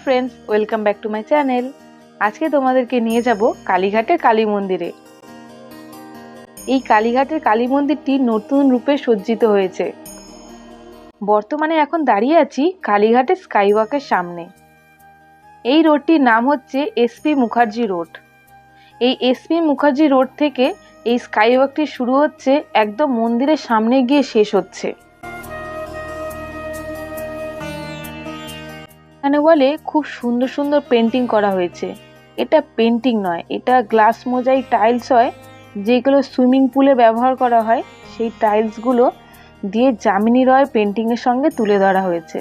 Friends, welcome back to my channel. आज के तुम्हादेरके निये जाबो कालीघाटेर काली मंदिरे। এই কালীঘাটের কালী মন্দিরটি নতুন রূপে সজ্জিত হয়েছে। বর্তমানে এখন দাঁড়িয়ে আছি কালীঘাটের স্কাইওয়াকের সামনে। এই রোডটির নাম হচ্ছে এসপি মুখার্জি রোড। এই এসপি মুখার্জি রোড থেকে এই স্কাইওয়াকটি শুরু হচ্ছে, একদম মন্দিরের সামনে গিয়ে শেষ হচ্ছে। এখানে বলে খুব সুন্দর সুন্দর পেন্টিং করা হয়েছে। এটা পেন্টিং নয়, এটা গ্লাস মোজাইক টাইলস হয়, যেগুলো সুইমিং পুলে ব্যবহার করা হয়। সেই টাইলসগুলো দিয়ে যামিনী রয় পেন্টিংয়ের সঙ্গে তুলে ধরা হয়েছে।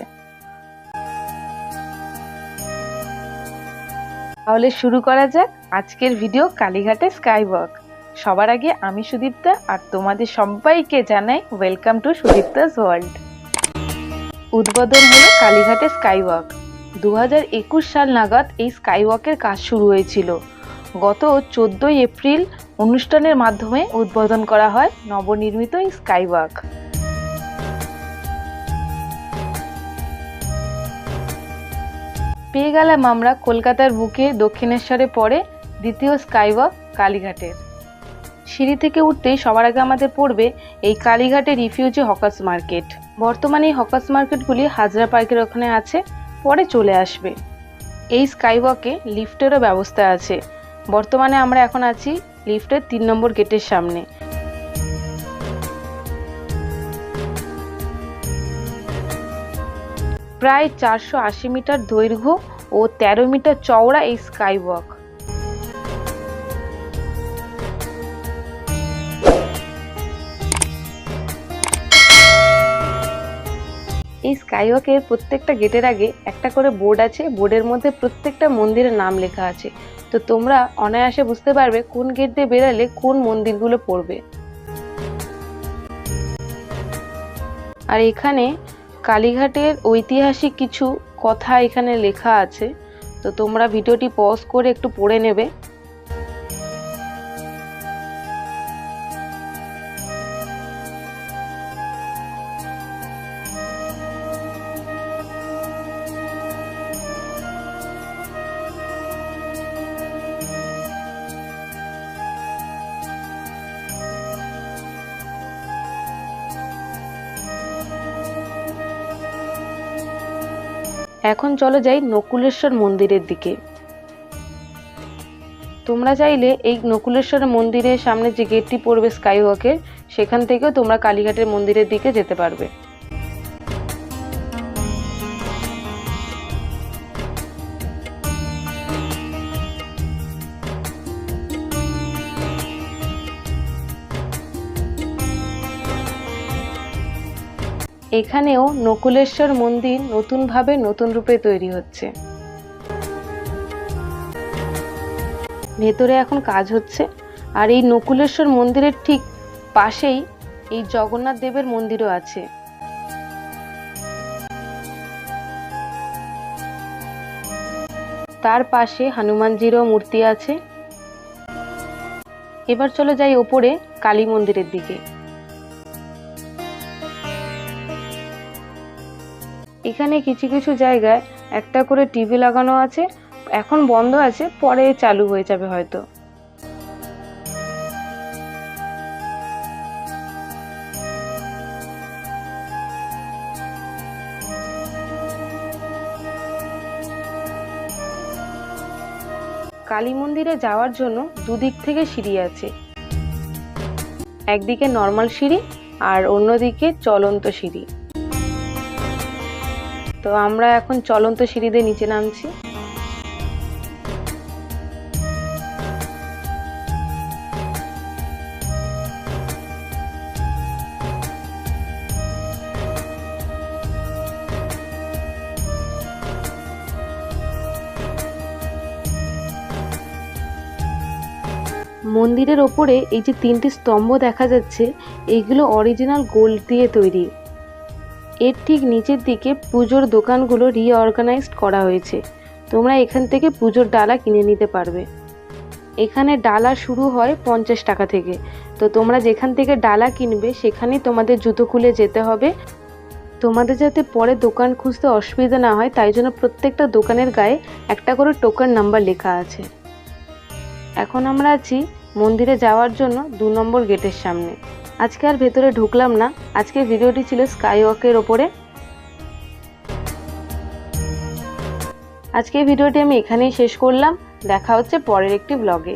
তাহলে শুরু করা যাক আজকের ভিডিও কালীঘাটের স্কাইওয়াক। সবার আগে আমি সুদীপ্তা, আর তোমাদের সবাইকে জানাই ওয়েলকাম টু সুদীপ্তাস ওয়ার্ল্ড। উদ্বোধন হলো কালীঘাটের স্কাইওয়াক। 2021 সাল নাগাদ এই স্কাইওয়াকের কাজ শুরু হয়েছিল। গত 14 এপ্রিল অনুষ্ঠানের মাধ্যমে উদ্বোধন করা হয় নবনির্মিত এই স্কাইওয়াক। পেয়ে গেলাম আমরা কলকাতার বুকে দক্ষিণেশ্বরে পড়ে দ্বিতীয় স্কাইওয়াক কালীঘাটের। সিঁড়ি থেকে উঠতেই সবার আগে আমাদের পড়বে এই কালীঘাটের রিফিউজি হকার্স মার্কেট। বর্তমানে এই হকার্স মার্কেটগুলি হাজরা পার্কের ওখানে আছে, পরে চলে আসবে। এই স্কাইওয়াকে লিফটেরও ব্যবস্থা আছে। বর্তমানে আমরা এখন আছি লিফটের 3 নম্বর গেটের সামনে। প্রায় 480 মিটার দৈর্ঘ্য ও 13 মিটার চওড়া এই স্কাইওয়াক। এই স্কাইওয়াকের প্রত্যেকটা গেটের আগে একটা করে বোর্ড আছে। বোর্ডের মধ্যে প্রত্যেকটা মন্দিরের নাম লেখা আছে, তো তোমরা অনায়াসে বুঝতে পারবে কোন গেট দিয়ে বেরালে কোন মন্দিরগুলো পড়বে। আর এখানে কালীঘাটের ঐতিহাসিক কিছু কথা এখানে লেখা আছে, তো তোমরা ভিডিওটি পজ করে একটু পড়ে নেবে। এখন চলো যাই নকুলেশ্বর মন্দিরের দিকে। তোমরা চাইলে এই নকুলেশ্বর মন্দিরের সামনে যে গেটটি পড়বে স্কাইওয়াকের, সেখান থেকেও তোমরা কালীঘাটের মন্দিরের দিকে যেতে পারবে। এখানেও নকুলেশ্বর মন্দির নতুনভাবে নতুন রূপে তৈরি হচ্ছে। ভেতরে এখন কাজ হচ্ছে। আর এই নকুলেশ্বর মন্দিরের ঠিক পাশেই এই জগন্নাথ দেবের মন্দিরও আছে। তার পাশে হনুমানজিরও মূর্তি আছে। এবার চলে যাই ওপরে কালী মন্দিরের দিকে। এখানে কিছু কিছু জায়গায় একটা করে টিভি লাগানো আছে, এখন বন্ধ আছে, পরে চালু হয়ে যাবে হয়তো। কালী মন্দিরে যাওয়ার জন্য দুদিক থেকে সিঁড়ি আছে। একদিকে নর্মাল সিঁড়ি আর অন্যদিকে চলন্ত সিঁড়ি। তো আমরা এখন চলন্ত সিঁড়ি দিয়ে নিচে নামছি। মন্দিরের ওপরে এই যে 3টি স্তম্ভ দেখা যাচ্ছে, এইগুলো অরিজিনাল গোল্ড দিয়ে তৈরি। এর ঠিক নিচের দিকে পুজোর দোকানগুলো রিঅর্গানাইজড করা হয়েছে। তোমরা এখান থেকে পুজোর ডালা কিনে নিতে পারবে। এখানে ডালা শুরু হয় 50 টাকা থেকে। তো তোমরা যেখান থেকে ডালা কিনবে সেখানেই তোমাদের জুতো খুলে যেতে হবে। তোমাদের যাতে পরে দোকান খুঁজতে অসুবিধা না হয় তাই জন্য প্রত্যেকটা দোকানের গায়ে একটা করে টোকেন নাম্বার লেখা আছে। এখন আমরা আছি মন্দিরে যাওয়ার জন্য 2 নম্বর গেটের সামনে। আজকে আর ভেতরে ঢুকলাম না, আজকে ভিডিওটি ছিল স্কাই ওয়াকের ওপরে। আজকে ভিডিওটি আমি এখানেই শেষ করলাম, দেখা হচ্ছে পরের একটি ব্লগে।